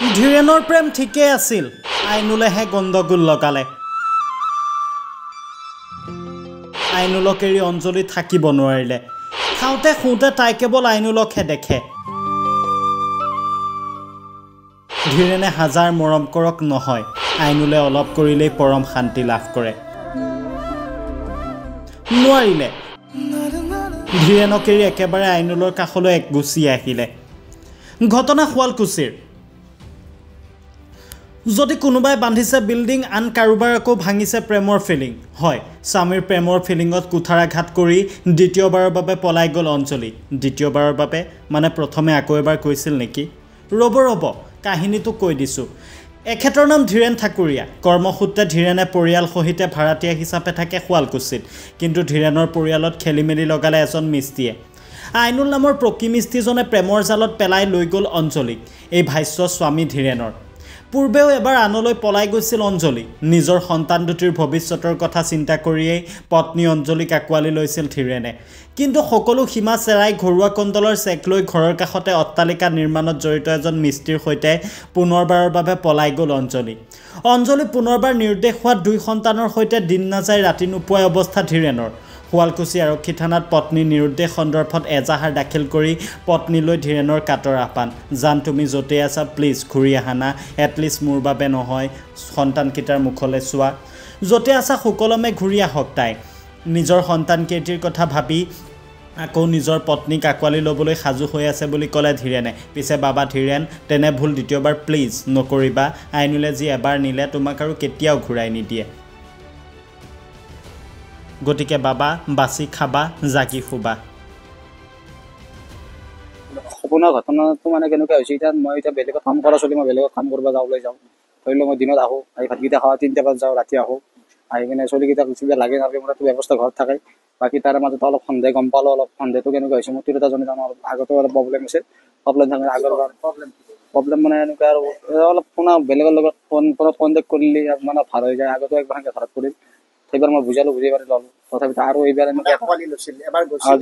ধীৰেনৰ প্ৰেম ঠিকে আছিল আইনুলেহে গণ্ডগোল লগালে আইনুলক এৰি অঞ্জলি থাকিব নোৱাৰিলে খাওঁতে খুঁতে তাই কেৱল আইনুলকহে দেখে ধীৰেনে হাজাৰ মৰম কৰক নহয় আইনুলে অলপ কৰিলেই পৰম শান্তি লাভ কৰে নোৱাৰিলে ধীৰেনক এৰি একেবাৰে আইনুলৰ কাষলৈ গুচি আহিলে ঘটনা শুৱালকুছিৰ যদি কোনোবাই বান্ধিছে বিল্ডিং আন কাৰোবাৰ আকৌ ভাঙিছে প্ৰেমৰ ফিলিং হয় স্বামীৰ প্ৰেমৰ ফিলিঙত কুঠাৰাঘাত কৰি দ্বিতীয়বাৰৰ বাবে পলাই গ'ল অঞ্জলি দ্বিতীয়বাৰৰ বাবে মানে প্ৰথমে আকৌ এবাৰ কৈছিল নেকি ৰ'ব কাহিনীটো কৈ দিছোঁ এখেতৰ নাম ধীৰেন ঠাকুৰীয়া কৰ্মসূত্ৰে ধীৰেনে পৰিয়াল সহিতে ভাড়াতীয়া হিচাপে থাকে শুৱালকুছিত কিন্তু ধীৰেনৰ পৰিয়ালত খেলিমেলি লগালে এজন মিস্ত্ৰীয়ে আইনুল নামৰ প্ৰকৃ মিস্ত্ৰীজনে প্ৰেমৰ জালত পেলাই লৈ গ'ল অঞ্জলিক এই ভাষ্য স্বামী ধীৰেনৰ পূৰ্বেও এবাৰ আনলৈ পলাই গৈছিল অঞ্জলি নিজৰ সন্তান দুটিৰ ভৱিষ্যতৰ কথা চিন্তা কৰিয়েই পত্নী অঞ্জলিক আঁকোৱালি লৈছিল ধীৰেনে কিন্তু সকলো সীমা চেৰাই ঘৰুৱা কণ্ডলৰ চেক লৈ ঘৰৰ কাষতে অট্টালিকা নিৰ্মাণত জড়িত এজন মিস্ত্ৰীৰ সৈতে পুনৰবাৰৰ বাবে পলাই গ'ল অঞ্জলি পুনৰবাৰ নিৰ্দেশ হোৱা দুই সন্তানৰ সৈতে দিন নাযায় ৰাতি নোপোৱা অৱস্থা ধীৰেনৰ শুৱালকুছি আৰক্ষী থানাত পত্নী নিৰুদ্দেশ সন্দৰ্ভত এজাহাৰ দাখিল কৰি পত্নীলৈ ধীৰেনৰ কাটৰ আহ্বান জান তুমি য'তে আছা প্লিজ ঘূৰি আহা না এটলিষ্ট মোৰ বাবে নহয় সন্তানকেইটাৰ মুখলৈ চোৱা য'তে আছা সুকলমে ঘূৰি আহক তাই নিজৰ সন্তানকেইটিৰ কথা ভাবি আকৌ নিজৰ পত্নীক আঁকোৱালি ল'বলৈ সাজু হৈ আছে বুলি ক'লে ধীৰেনে পিছে বাবা ধীৰেন তেনে ভুল দ্বিতীয়বাৰ প্লিজ নকৰিবা আইনুলে যি এবাৰ নিলে তোমাক আৰু কেতিয়াও ঘূৰাই নিদিয়ে গতিকে বাবা বাছি খাবা জাগি শুবা সপোনৰ ঘটনাটো মানে কেনেকুৱা হৈছে এতিয়া মই এতিয়া বেলেগত কাম কৰা চলি মই বেলেগত কাম কৰিব যাবলৈ যাওঁ ধৰি লওক মই দিনত আহোঁ আহি ভাতকেইটা খাওঁ 3টা বজাত যাওঁ ৰাতি আহোঁ আহি কিনে চলিকেইটা কিবা লাগে নালাগে মোৰ ব্যৱস্থা ঘৰত থাকে বাকী তাৰে মাজত অলপ সন্দেহ গম পালোঁ অলপ সন্দেহটো কেনেকুৱা হৈছে মোৰ তিৰোতাজনী তাৰমানে আগতো অলপ প্ৰব্লেম আছিল প্ৰব্লেম থাকে আগৰ প্ৰব্লেম মানে এনেকুৱা আৰু অলপ শুনা বেলেগৰ লগত ফোনত কণ্টেক্ট কৰিলে মানে ভাল হৈ যায় আগতো একবাৰ সেনেকৈ ঘৰত কৰিল সেইবাৰ মই বুজালোঁ বুজি পাৰি ল'লোঁ তথাপিতো আৰু এইবাৰ এনেকৈ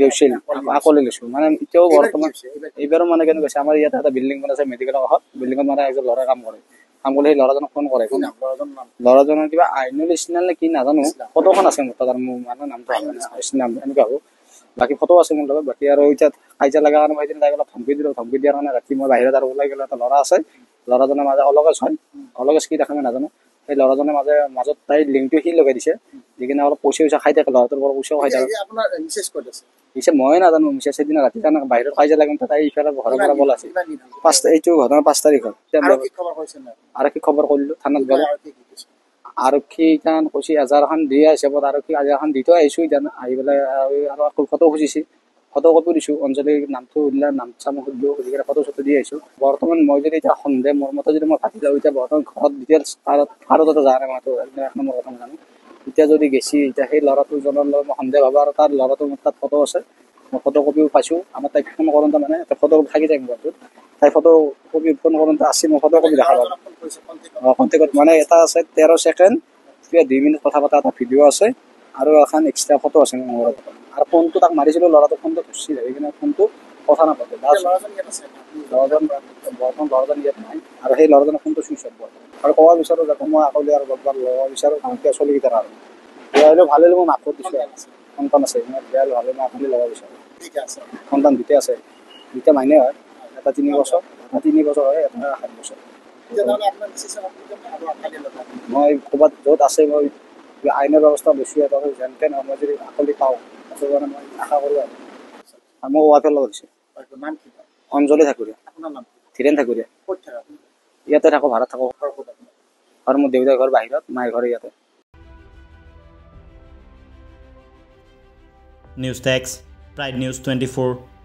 গৈছিল আকলি লৈছোঁ মানে এতিয়াও বৰ্তমান এইবাৰো মানে কেনেকুৱা হৈছে আমাৰ ইয়াতে এটা বিল্ডিং বনাইছে মেডিকেলৰ কাষত বিল্ডিঙত মানে এজন ল'ৰাই কাম কৰে সেই ল'ৰাজনক ফোন কৰে ল'ৰাজনৰ কিবা আইনুল ইছনাল নে কি নাজানো ফটোখন আছে মোৰ তাত মোৰ মানে নামটো নাম এনেকুৱা হ'ব বাকী ফটো আছে মোৰ লগত বাকী আৰু এতিয়া কাজিয়া লগা কাৰণে মই এদিন তাইক অলপ ধমকি দিলোঁ ধমকি দিয়াৰ কাৰণে ৰাতি মই বাহিৰত আৰু ওলাই গ'লোঁ এটা ল'ৰা আছে ল'ৰাজনৰ মাজে অলগজ হয় অলগজ কি দেখা মই নাজানো সেই ল'ৰাজনে মাজত তাই লিংকটো সি লগাই দিছে দি কিনে অলপ পইচা খাই থাকে ল'ৰাটোৰ পৰা পইচাও খাই থাকে পিছে মই নাজানো মিছেছ সেইদিনা ৰাতি কাৰণে বাহিৰত কাজিয়া লাগে তাই ইফালে ঘৰৰ পৰা বল আছে এইটো ঘটনা 5 তাৰিখত আৰক্ষী খবৰ কৰিলোঁ থানাত গ'লে আৰক্ষী ইমান কৈছে এজাৰখন দি হিচাপত আৰক্ষী এজাৰখন দি থৈ আহিছোঁ এতিয়া আহি পেলাই আৰু ফটো খুজিছে ফটো কপি দিছোঁ অঞ্জলিৰ নামটো সুধিলে নাম চাম সুধিলোঁ সুধি কিনে ফটো চটো দি আহিছোঁ বৰ্তমান মই যদি এতিয়া সন্দেহ মোৰ মতে যদি মই ভাবি যাওঁ এতিয়া বৰ্তমান ঘৰত ডিটেইলছ আৰু তাতে যোৱা নাই মইতো এক নম্বৰ কথা নাজানো এতিয়া যদি গেছি এতিয়া সেই ল'ৰাটোজনৰ লগত মই সন্দেহ ভাবোঁ আৰু তাৰ ল'ৰাটোৰ মোৰ তাত ফটো আছে মই ফটো কপিও পাইছোঁ আমাৰ তাইক ফোন কৰোঁতে মানে এটা ফটো থাকি যায় মোবাইলটোত তাই ফটো কপি ফোন কৰোঁতে আছে মই ফটো কপি দেখা পালোঁ কণ্টেক্টত মানে এটা আছে 13 ছেকেণ্ড কিবা 2 মিনিট কথা পতা এটা ভিডিঅ' আছে আৰু এখন এক্সট্ৰা ফটো আছে মোৰ মোবাইলত আৰু ফোনটো তাক মাৰিছিলোঁ ল'ৰাটো ফোনটো ধৰিছিল সেই কিনে ফোনটো কথা নাপাতে ল'ৰাজন ইয়াত নাই আৰু সেই ল'ৰাজনৰ ফোনটো চুইচ অফ আৰু ক'ব বিচাৰোঁ যাতে মই আকলি আৰু লগবাৰ ল'ব বিচাৰোঁ ভালকৈ চলিকেইটাৰ আৰু বেয়া হ'লেও ভাল হ'লেও মই মাকত দিছোঁ সন্তান আছে মই বেয়া হ'লে মই আকলি ল'ব বিচাৰোঁ সন্তান দুটা আছে দুটা মাইনে হয় এটা 3 বছৰ হয় এটা 7 বছৰ মই ক'ৰবাত য'ত আছে মই আইনৰ ব্যৱস্থা লৈছোঁ এটা যেন তেন মই যদি আকলি পাওঁ সেইটো কাৰণে মই আশা কৰোঁ আৰু মই ৱাইফৰ লগত দিছোঁ অঞ্জলি ঠাকুৰীয়া ধীৰেন ঠাকুৰীয়া ইয়াতে থাকোঁ ভাড়াত থাকোঁ আৰু মোৰ দেউতাৰ ঘৰ বাহিৰত মাৰ ঘৰ ইয়াতে নিউজ টেক্স প্ৰাইড নিউজ 24